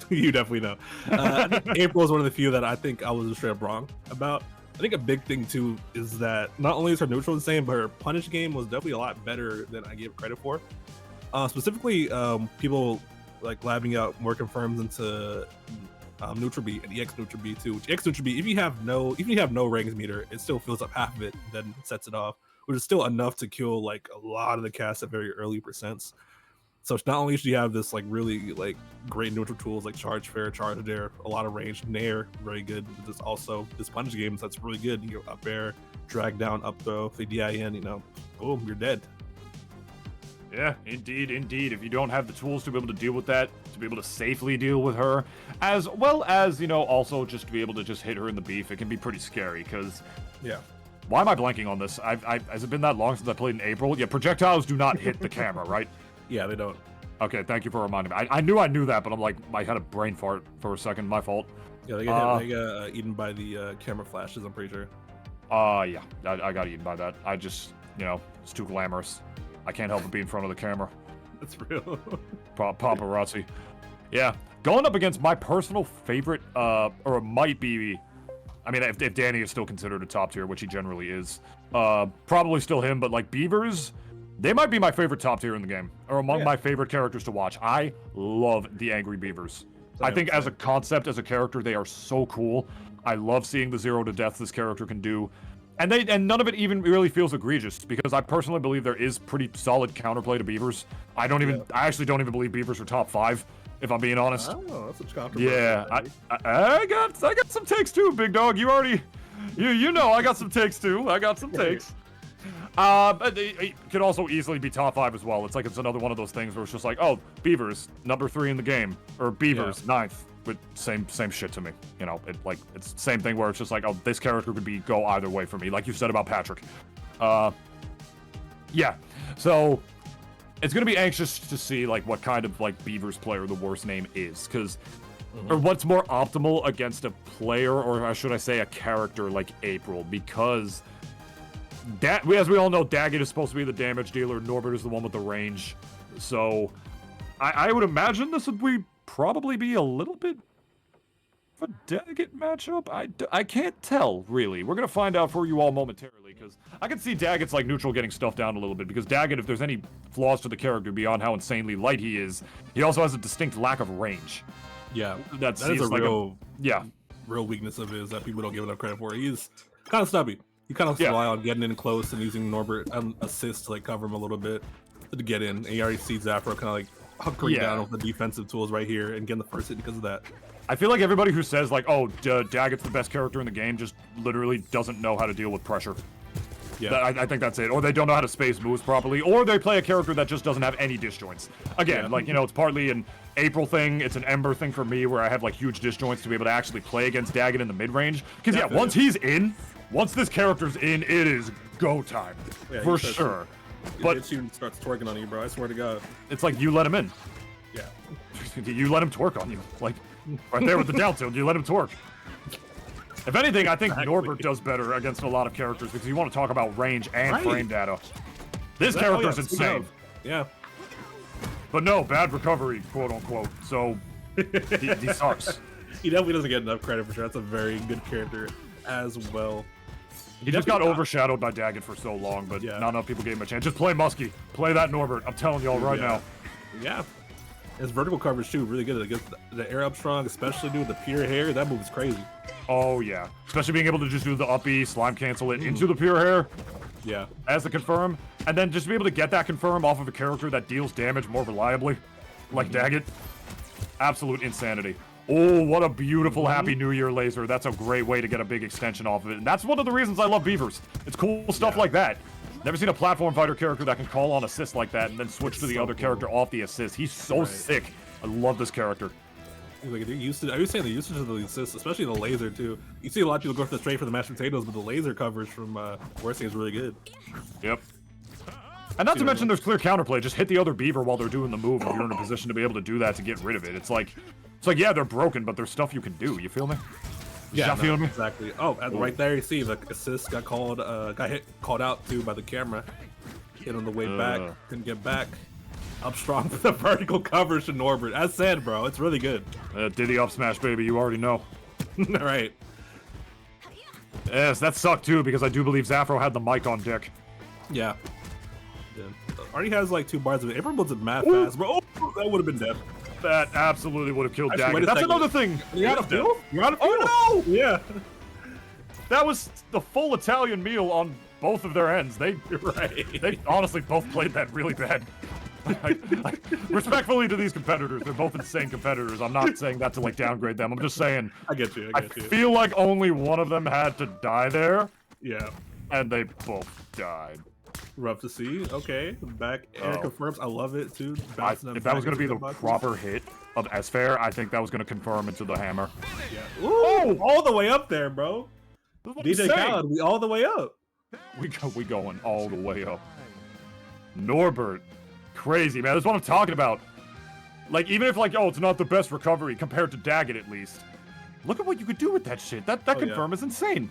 You definitely know. I think April is one of the few that I think I was straight up wrong about. I think a big thing too is that not only is her neutral insane, but her punish game was definitely a lot better than I gave credit for. Specifically, people like labbing out more confirms into neutral B and EX neutral B too. Which EX neutral B, if you have no rings meter, it still fills up half of it, then sets it off, which is still enough to kill like a lot of the cast at very early percents. So it's not only do you have this like really like great neutral tools like charge fair, charge dare, a lot of range, nair, very good. But there's also this punish games that's really good. You go up air, drag down, up throw, the DIN, you know, boom, you're dead. Yeah, indeed, indeed. If you don't have the tools to be able to deal with that, to be able to safely deal with her, as well as, you know, also just to be able to just hit her in the beef, it can be pretty scary, because... Yeah. Why am I blanking on this? Has it been that long since I played in April? Yeah, projectiles do not hit the camera, right? Yeah, they don't. Okay, thank you for reminding me. I knew that, but I'm like, I had a brain fart for a second. My fault. Yeah, they get eaten by the camera flashes, I'm pretty sure. Yeah, I got eaten by that. I just, you know, it's too glamorous. I can't help but be in front of the camera. That's real. Paparazzi. Yeah, going up against my personal favorite, or it might be, I mean, if Danny is still considered a top tier, which he generally is, probably still him, but like Beavers, they might be my favorite top tier in the game, or among my favorite characters to watch. I love the Angry Beavers. I think as a concept, as a character, they are so cool. I love seeing the 0 to death this character can do. And none of it even really feels egregious, because I personally believe there is pretty solid counterplay to Beavers. I actually don't even believe Beavers are top 5, if I'm being honest. Oh, that's what counterplay. Yeah, I got some takes too, big dog. You already, you know, I got some takes too. I got some takes. But it could also easily be top 5 as well. It's like it's another one of those things where it's just like, oh, Beavers, number 3 in the game, or Beavers, 9th. But same shit to me, you know. It's the same thing where it's just like, oh, this character could go either way for me, like you said about Patrick. Yeah. So it's gonna be anxious to see like what kind of like Beavers player the worst name is, because or what's more optimal against a player, or should I say a character like April, because as we all know, Daggett is supposed to be the damage dealer, Norbert is the one with the range. So I would imagine this would probably be a little bit of a Daggett matchup. I can't tell, really. We're going to find out for you all momentarily, because I can see Daggett's like neutral getting stuffed down a little bit, because Daggett, if there's any flaws to the character beyond how insanely light he is, he also has a distinct lack of range. Yeah, that is a like real weakness of his that people don't give enough credit for. He's kind of stubby. You kind of rely on getting in close and using Norbert assist to like cover him a little bit to get in. And you already see Zafro kind of like hunkering down with the defensive tools right here and getting the first hit because of that. I feel like everybody who says like, oh, Daggett's the best character in the game just literally doesn't know how to deal with pressure. Yeah, I think that's it. Or they don't know how to space moves properly, or they play a character that just doesn't have any disjoints. Again, like, you know, it's partly an April thing, it's an Ember thing for me, where I have like huge disjoints to be able to actually play against Daggett in the mid-range. Because once this character's in, it is go time. Yeah, for sure. But it starts twerking on you, bro. I swear to God. It's like you let him in. Yeah. You let him twerk on you. Like, right there with the down tilt, you let him twerk. If anything, I think Norbert does better against a lot of characters, because you want to talk about range and frame data. This character's insane. Yeah. But no, bad recovery, quote unquote. So, he sucks. He definitely doesn't get enough credit for sure. That's a very good character as well. He just got overshadowed by Daggett for so long, but not enough people gave him a chance. Just play Muskie. Play that Norbert. I'm telling y'all right now. Yeah. His vertical coverage, too, really good. Against the air up strong, especially with the pure hair. That move is crazy. Oh, yeah. Especially being able to just do the up B, slime cancel it into the pure hair. Yeah. As the confirm. And then just be able to get that confirm off of a character that deals damage more reliably. Like Daggett. Absolute insanity. Oh, what a beautiful Happy New Year laser. That's a great way to get a big extension off of it. And that's one of the reasons I love Beavers. It's cool stuff like that. Never seen a platform fighter character that can call on assist like that and then switch to the other character off the assist. He's so sick. I love this character. Like, I was saying the usage of the assist, especially the laser too. You see a lot of people go straight for the mashed potatoes, but the laser coverage from WorstName is really good. Yep. And not to mention there's clear counterplay. Just hit the other Beaver while they're doing the move if you're in a position to be able to do that to get rid of it. It's like, yeah, they're broken, but there's stuff you can do. You feel me? Yeah, feel me? Exactly. Oh, right there you see the assist got called out too by the camera. Hit on the way back, couldn't get back. Up strong for the vertical coverage to Norbert. As said, bro, it's really good. Diddy up smash, baby. You already know. All right. Yes, that sucked too because I do believe Zafro had the mic on deck. Yeah. Already has like 2 bars of it. Everyone builds it mad fast, bro. Oh, that would have been dead. That absolutely would have killed Actually, Daggett. That's another thing. You're out of fuel? You're out of fuel? Oh no! Yeah. That was the full Italian meal on both of their ends. They honestly both played that really bad. Respectfully to these competitors, they're both insane competitors. I'm not saying that to like downgrade them. I'm just saying. I get you. I feel like only one of them had to die there. Yeah. And they both died. Rough to see. Okay. Back air confirms. I love it too. If that was going to be the proper hit of S-Fair, I think that was going to confirm into the hammer. Yeah. Ooh, all the way up there, bro. DJ Khaled, we all the way up. We going all the way up. Norbert. Crazy, man. That's what I'm talking about. Like, even if, like, oh, it's not the best recovery compared to Daggett, at least. Look at what you could do with that shit. That confirm is insane.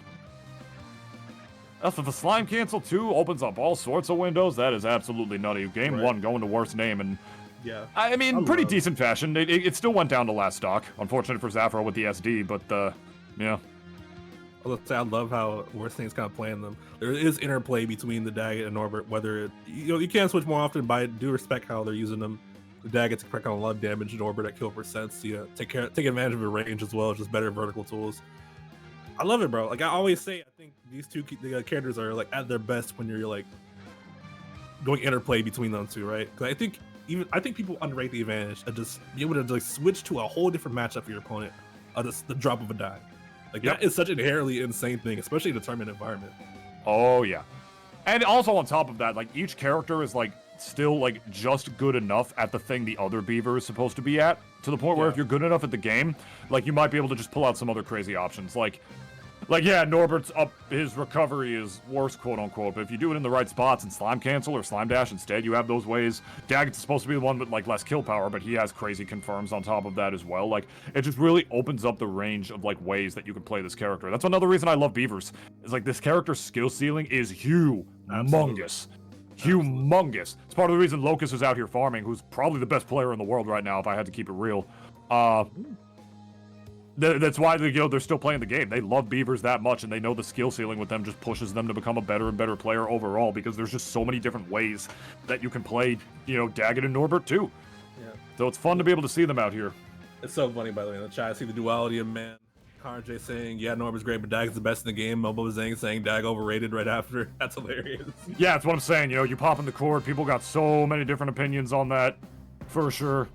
Also, the slime cancel, too, opens up all sorts of windows. That is absolutely nutty. Game 1 going to worst name, and... Yeah. I mean, pretty decent fashion. It still went down to last stock. Unfortunate for Zafro with the SD, but, yeah. I love how worst things kind of playing them. There is interplay between the Daggett and Norbert, whether it, you can switch more often, but I do respect how they're using them. The Daggett to crack on a lot of damage, Norbert at kill percents. Take advantage of the range as well, just better vertical tools. I love it, bro. Like I always say, I think these two characters are like at their best when you're like going interplay between them two, right? Because I think people underrate the advantage of just be able to like switch to a whole different matchup for your opponent at the drop of a dime. Like that is such an inherently insane thing, especially in a tournament environment. Oh yeah, and also on top of that, like each character is like still like just good enough at the thing the other Beaver is supposed to be at, to the point where if you're good enough at the game, like you might be able to just pull out some other crazy options. Like yeah, Norbert's up, his recovery is worse, quote unquote, but if you do it in the right spots and slime cancel or slime dash instead, you have those ways. Daggett's supposed to be the one with like less kill power, but he has crazy confirms on top of that as well. Like it just really opens up the range of like ways that you can play this character. That's another reason I love Beavers. Is like this character's skill ceiling is humongous. Humongous. It's part of the reason Locust is out here farming, who's probably the best player in the world right now if I had to keep it real. That's why they're still playing the game. They love Beavers that much, and they know the skill ceiling with them just pushes them to become a better and better player overall, because there's just so many different ways that you can play, Daggett and Norbert too. Yeah. So it's fun to be able to see them out here. It's so funny, by the way, in the chat, I see the duality of man. Karnj saying, yeah, Norbert's great, but Daggett's the best in the game. Mobo Zhang saying Dag overrated right after. That's hilarious. Yeah, that's what I'm saying. You pop in the court, people got so many different opinions on that, for sure.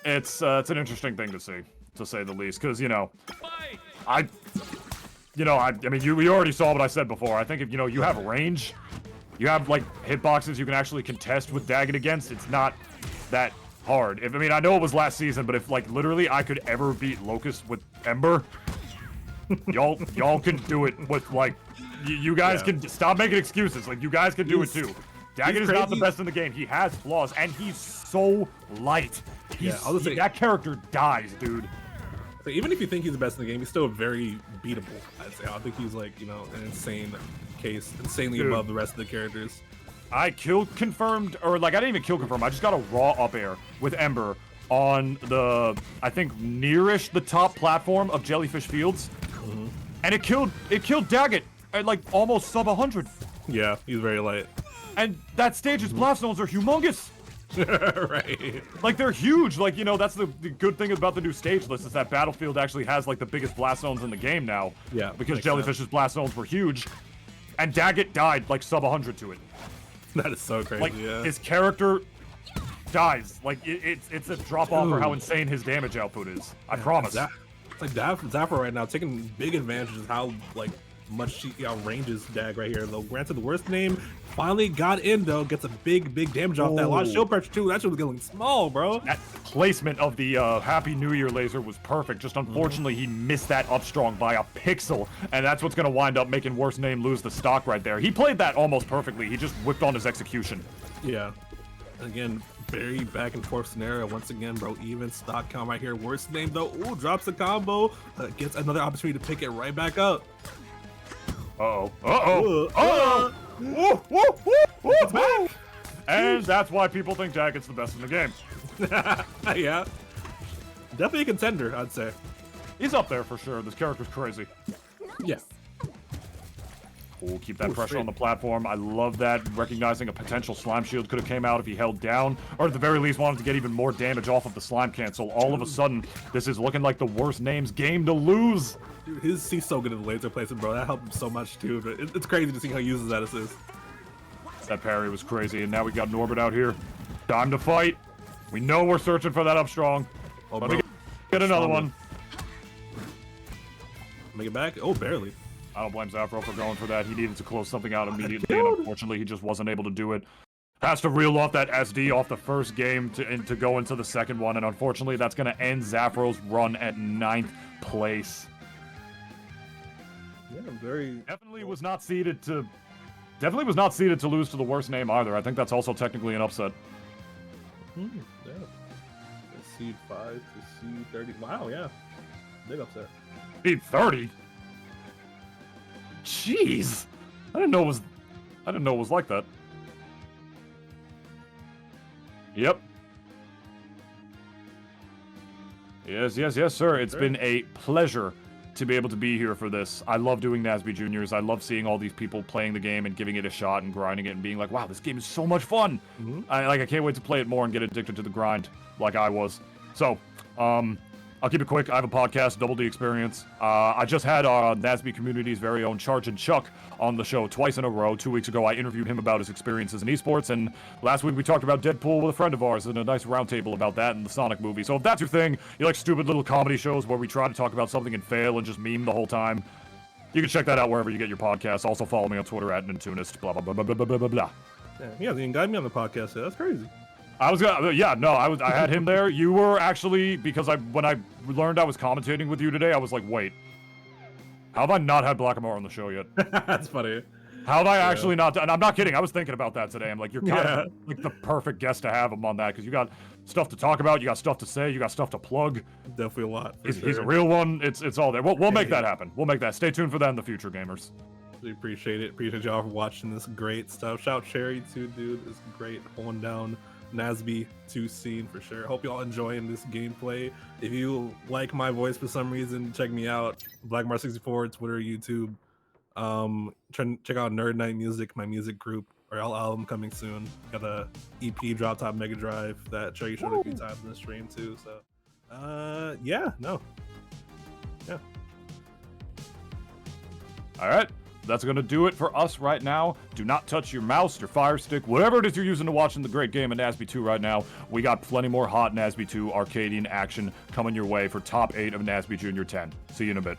It's an interesting thing to see, to say the least, because we already saw what I said before. I think if you have range, you have like hitboxes you can actually contest with Daggett against, it's not that hard. I know it was last season, but if like literally I could ever beat Locust with Ember, y'all can do it with like you guys can stop making excuses. Like you guys can do it too. Daggett is not the best in the game. He has flaws, and he's so light. That character dies, dude. So even if you think he's the best in the game, he's still very beatable. I'd say. I think he's like an insane case, insanely above the rest of the characters. I kill confirmed, or like I didn't even kill confirm. I just got a raw up air with Ember on the I think nearish the top platform of Jellyfish Fields, and it killed Daggett at like almost sub 100. Yeah, he's very light. And that stage's blast zones are humongous. Right. Like they're huge. Like that's the good thing about the new stage list is that Battlefield actually has like the biggest blast zones in the game now. Yeah. Because Jellyfish's blast zones were huge, and Daggett died like sub 100 to it. That is so crazy. Like his character dies. Like it's a drop off for how insane his damage output is. I promise. It's like Zafro right now taking big advantage of how like much she outranges Dag right here. Though granted, the worst name finally got in though, gets a big damage off that. A lot of shield pressure too. That shit was getting small, bro. That placement of the Happy New Year laser was perfect. Just unfortunately he missed that up strong by a pixel, and that's what's gonna wind up making worst name lose the stock right there. He played that almost perfectly. He just whipped on his execution. Yeah. Again, very back and forth scenario once again, bro. Even stock count right here. Worst name though. Ooh, drops the combo. Gets another opportunity to pick it right back up. Uh-oh. Uh-oh. Uh-oh. Woo, woo, woo, woo, woo. And that's why people think Jacket's the best in the game. Yeah. Definitely a contender, I'd say. He's up there for sure. This character's crazy. Yeah. Cool, keep that pressure on the platform. I love that. Recognizing a potential slime shield could have came out if he held down, or at the very least wanted to get even more damage off of the slime cancel. All of a sudden, this is looking like the worst name's game to lose. Dude, he's so good at the laser placement, bro. That helped him so much too. But it's crazy to see how he uses that assist. That parry was crazy, and now we got Norbert out here. Time to fight. We know we're searching for that up strong. Oh, Let me get another one. Make it back? Oh, barely. I don't blame Zafro for going for that. He needed to close something out immediately, and unfortunately, he just wasn't able to do it. Has to reel off that SD off the first game to go into the second one, and unfortunately, that's going to end Zafro's run at 9th place. Yeah, I'm very... Definitely was not seeded to lose to the worst name either. I think that's also technically an upset. Yeah. Seed 5 to seed 30. Wow, yeah. Big upset. Seed 30? Jeez. I didn't know it was like that. Yep. Yes, sir. It's been a pleasure to be able to be here for this. I love doing NASB Juniors. I love seeing all these people playing the game and giving it a shot and grinding it and being like, wow, this game is so much fun. I can't wait to play it more and get addicted to the grind like I was. So, I'll keep it quick. I have a podcast, Double D Experience. I just had NASB community's very own Charge and Chuck on the show twice in a row. 2 weeks ago, I interviewed him about his experiences in esports, and last week we talked about Deadpool with a friend of ours and a nice roundtable about that and the Sonic movie. So if that's your thing, you like stupid little comedy shows where we try to talk about something and fail and just meme the whole time, you can check that out wherever you get your podcasts. Also follow me on Twitter at Nintunist, blah, blah, blah, blah, blah, blah, blah, blah. Yeah, you can guide me on the podcast. That's crazy. I had him there. You were actually, because when I learned I was commentating with you today, I was like, wait, how have I not had Blackamore on the show yet? That's funny. How have I actually not? And I'm not kidding. I was thinking about that today. I'm like, you're kind of like the perfect guest to have him on that because you got stuff to talk about, you got stuff to say, you got stuff to plug. Definitely a lot. He's a real one. It's all there. We'll make that happen. We'll make that. Stay tuned for that in the future, gamers. We appreciate it. Appreciate y'all for watching this great stuff. Shout Cherry too, dude. It's great holding down NASB2 scene for sure. Hope y'all enjoying this gameplay. If you like my voice for some reason, check me out. Blackmar64, Twitter, YouTube. Check out Nerd Night Music, my music group. Our album coming soon. Got a EP Drop Top Mega Drive that Cherry showed a few times in the stream too. So yeah. All right. That's going to do it for us right now. Do not touch your mouse, your Fire Stick, whatever it is you're using to watching the great game of NASB2 right now. We got plenty more hot NASB2 Arcadian action coming your way for top 8 of NASB Junior 10. See you in a bit.